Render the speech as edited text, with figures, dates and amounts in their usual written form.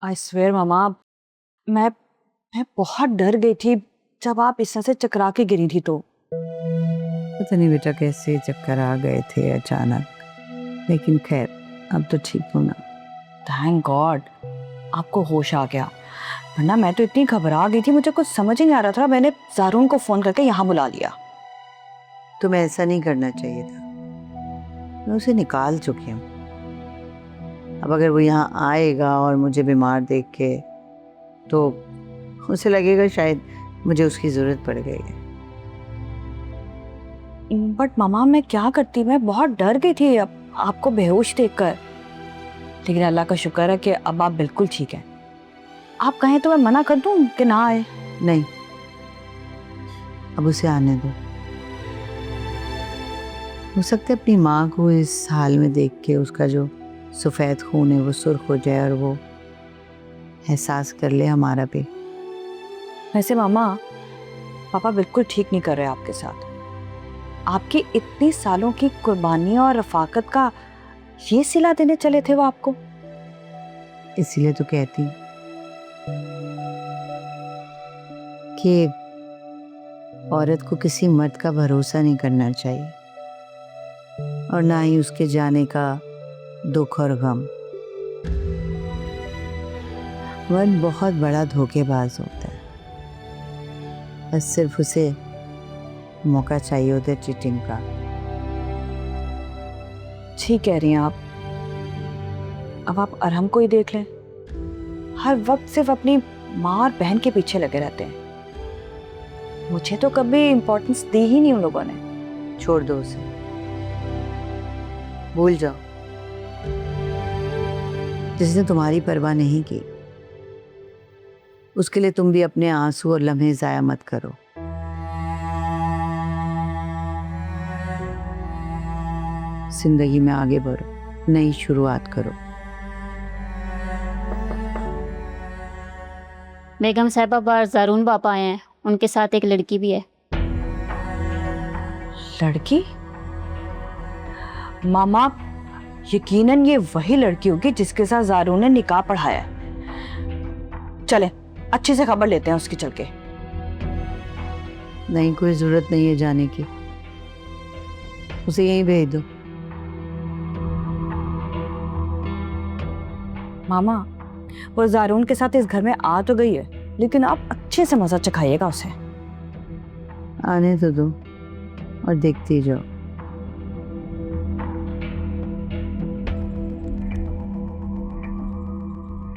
I swear मामा, मैं मैं बहुत डर गई थी जब आप इस तरह से चकरा के गिरी थी तो। पता नहीं बेटा कैसे चक्कर आ गए थे अचानक, लेकिन खैर अब तो ठीक हूँ ना। थैंक गॉड आपको होश आ गया, वरना मैं तो इतनी घबरा गई थी, मुझे कुछ समझ ही नहीं आ रहा था। मैंने ज़ारून को फ़ोन करके यहाँ बुला लिया। तुम्हें ऐसा नहीं करना चाहिए था, मैं उसे निकाल चुकी हूँ। अब अगर वो यहाँ आएगा और मुझे बीमार देख के, तो उसे लगेगा शायद मुझे उसकी ज़रूरत पड़ गई है। बट मामा मैं क्या करती, मैं बहुत डर गई थी अब आपको बेहोश देखकर, लेकिन अल्लाह का शुक्र है कि अब आप बिल्कुल ठीक हैं। आप कहें तो मैं मना कर दूं कि ना आए? नहीं, अब उसे आने दो। हो सकता है अपनी माँ को इस हाल में देख के उसका जो सफ़ेद खून है वो सुर्ख हो जाए और वो एहसास कर ले हमारा भी। वैसे मामा पापा बिल्कुल ठीक नहीं कर रहे आपके साथ। आपकी इतनी सालों की कुर्बानी और रफाकत का ये सिला देने चले थे वो आपको। इसीलिए तो कहती कि औरत को किसी मर्द का भरोसा नहीं करना चाहिए, और ना ही उसके जाने का दुख और गम। मर्द बहुत बड़ा धोखेबाज होता है, बस सिर्फ उसे मौका चाहिए होता है चीटिंग का। ठीक कह रही हैं आप। अब आप अरहम को ही देख लें, हर वक्त सिर्फ अपनी माँ और बहन के पीछे लगे रहते हैं। मुझे तो कभी इम्पोर्टेंस दी ही नहीं उन लोगों ने। छोड़ दो उसे, भूल जाओ। जिसने तुम्हारी परवाह नहीं की, उसके लिए तुम भी अपने आंसू और लम्हे जाया मत करो। जिंदगी में आगे बढ़ो, नई शुरुआत करो। बेगम साहिबा, बाहर ज़ारून पापा आए हैं, उनके साथ एक लड़की भी है। लड़की? मामा यकीनन ये वही लड़की होगी जिसके साथ ज़ारून ने निकाह पढ़ाया है। चले अच्छे से खबर लेते हैं उसकी चल के। नहीं, कोई जरूरत नहीं है जाने की, उसे यहीं भेज दो। मामा वो ज़ारून के साथ इस घर में आ तो गई है, लेकिन आप अच्छे से मजा चखाइएगा उसे। आने तो दो और देखती जाओ।